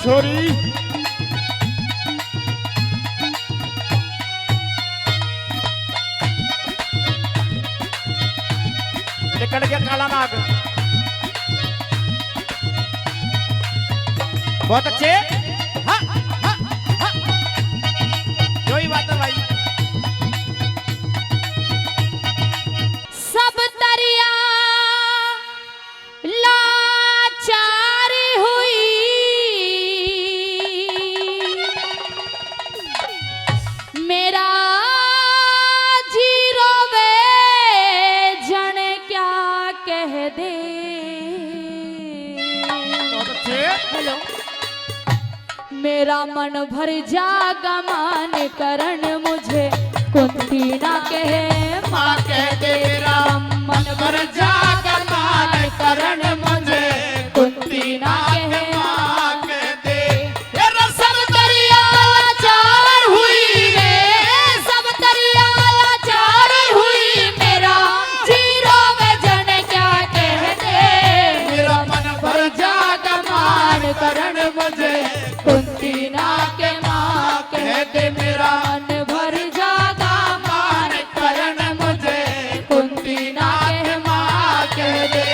छोरी निकल गया काला नाग। बहुत अच्छे। हाँ, हाँ, हाँ। जो ही बात है भाई। सब दरिया लाचारी हुई, मेरा जीरो वे जने क्या कह दे। बहुत अच्छे। हेलो। मेरा मन भर जागा मान करण मुझे कुंती ना कहे माँ कह दे। मेरा मन भर जागा मान करण मुझे कुंती ना कहे माँ कह दे। सब दरिया लाचार हुई रे, सब दरिया लाचार हुई, मेरा जीरो में जने क्या कह दे। मेरा मन भर जागा मान करण मुझे कुंती ना के माँ कह दे। मेरा मन भर जागा मान करण मुझे कुंती ना के माँ कह दे।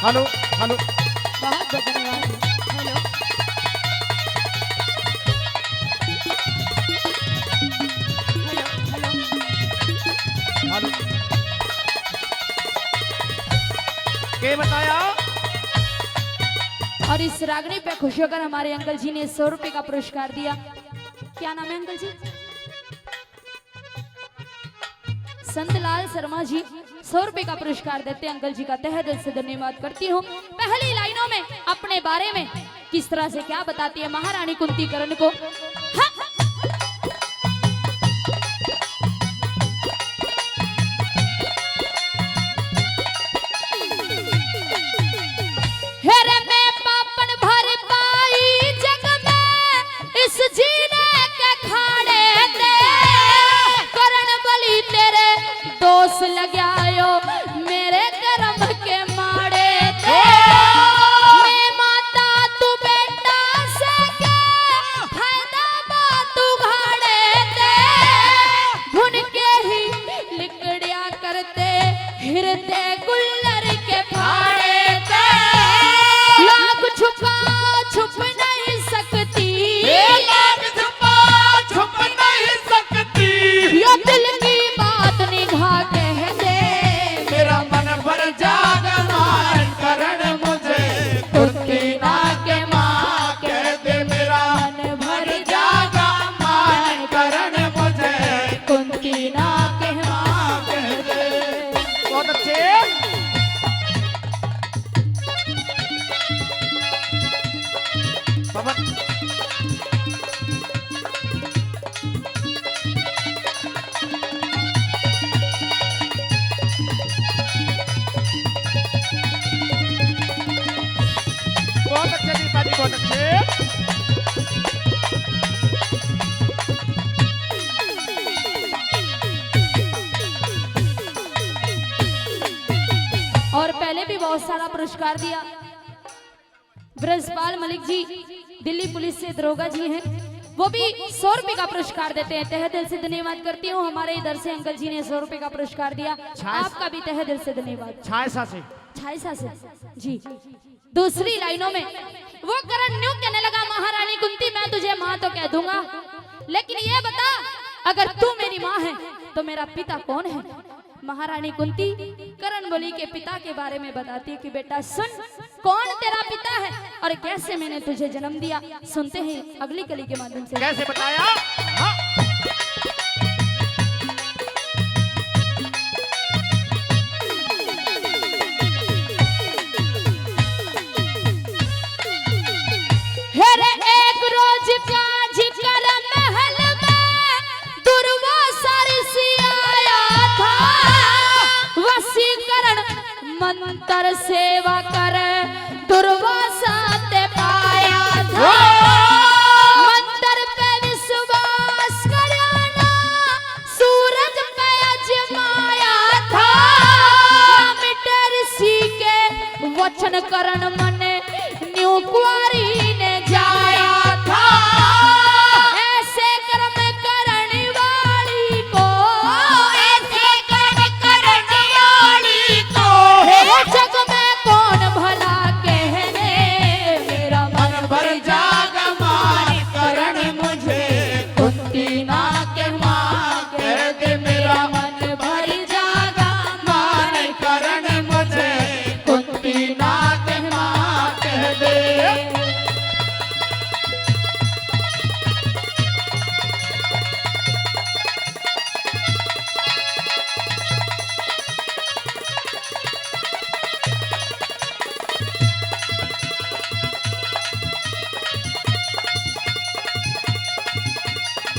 Hello hello. बहुत धन्यवाद। हेलो। Hello hello. हेलो के बताया। और इस रागनी पे खुश होकर हमारे अंकल जी ने 100 रुपए का पुरस्कार दिया। क्या नाम है अंकल जी? संतलाल शर्मा जी 100 रुपए का पुरस्कार देते हैं। अंकल जी का तहे दिल से धन्यवाद करती हूँ। पहली लाइनों में अपने बारे में किस तरह से क्या बताती है महारानी कुंती करण को। हाँ। हेरे में पापन भर पाई जग में इस जीने के खाड़े दे, करण बलि तेरे दोष लगायो मेरे कर्म के माड़े दे। मैं माता तू बेटा से के फायदा बात उघाड़े दे, भुन के ही लिकड़िया करते हृदय गुल्लर के फाड़े दे। लाख छुपा छुप नहीं सकती, लाख छुपा छुप नहीं सकती, यो दिल की बात निभा कह दे। मेरा मन भर जागा मान करण मुझे कुंती ना के माँ कह दे। मेरा मन भर जागा मान करण मुझे कुंती ना कह माँ कह दे। बहुत अच्छे। पवन बहुत अच्छे दीपा जी, बहुत अच्छे। और पहले भी बहुत सारा पुरस्कार दिया। ब्रजपाल मलिक जी दिल्ली पुलिस से दरोगा जी हैं, वो भी 100 रुपए का पुरस्कार देते हैं। तहे दिल से धन्यवाद करती हूँ। हमारे इधर से अंकल जी ने 100 रुपए का पुरस्कार दिया। आपका भी तहे दिल से धन्यवाद। छायसा से छायसा से जी। दूसरी लाइनों में वो करण न्यू कहने लगा महारानी कुंती मैं तुझे माँ तो कह दूंगा, लेकिन ये बता अगर तू मेरी माँ है तो मेरा पिता कौन है। महारानी कुंती करण बोली के पिता के बारे में बताती है कि बेटा सुन कौन तेरा पिता है और कैसे मैंने तुझे जन्म दिया। सुनते हैं अगली कली के माध्यम से। कैसे बताया। हाँ। हेरे एक रोज का जिक्र महल में दुर्वासा ऋषि आया था, वशीकरण मंत्र सेवा कर दुर्वासा ते पाया था। मंत्र पे विश्वास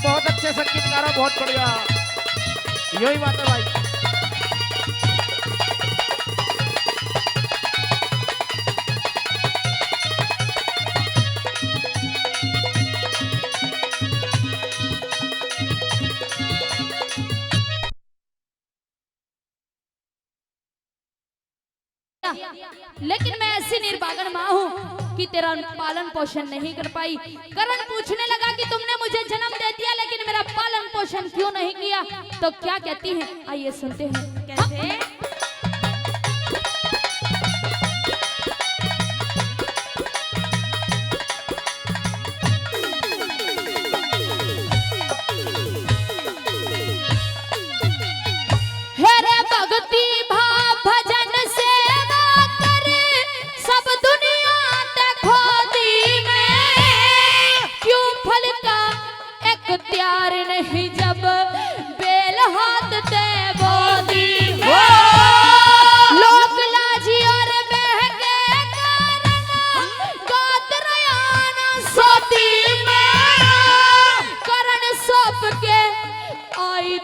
बहुत अच्छे संगीतकार हो, बहुत बढ़िया। यही बात है भाई। लेकिन मैं ऐसी निर्भागन माँ हूँ कि तेरा पालन पोषण नहीं कर पाई। करण पूछने लगा कि तुमने मुझे जन्म दे दिया लेकिन मेरा पालन पोषण क्यों नहीं किया? तो क्या कहती है, आइए सुनते हैं। कैसे?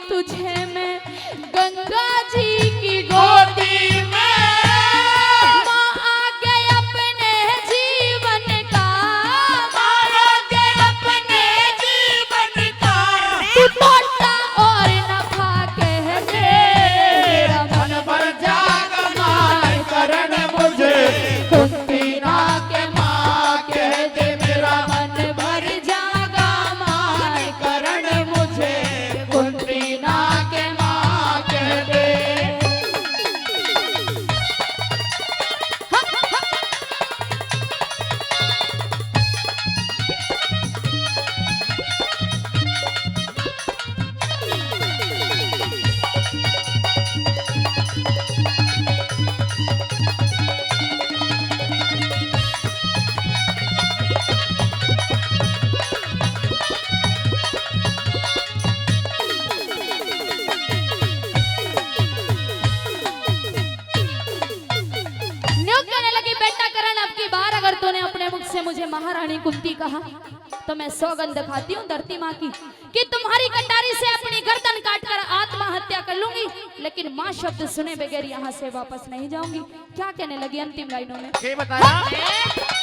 तुझे मैं गंगा जी की गोदी में माँ आगे अपने जीवन का, माँ आगे अपने जीवन का तू तोटा और नफा कह दे। मेरा मन भर जाग मान करण मुझे कुंती ना के माँ कह दे। मेरा मन भर जागा मान करण मुझे कुंती ना के माँ कह दे। तूने अपने मुख से मुझे महारानी कुंती कहा तो मैं सौगंध खाती हूँ धरती माँ की कि तुम्हारी कटारी से अपनी गर्दन काटकर आत्महत्या कर लूंगी, लेकिन माँ शब्द सुने बगैर यहाँ से वापस नहीं जाऊंगी। क्या कहने लगी अंतिम लाइनों में, बताया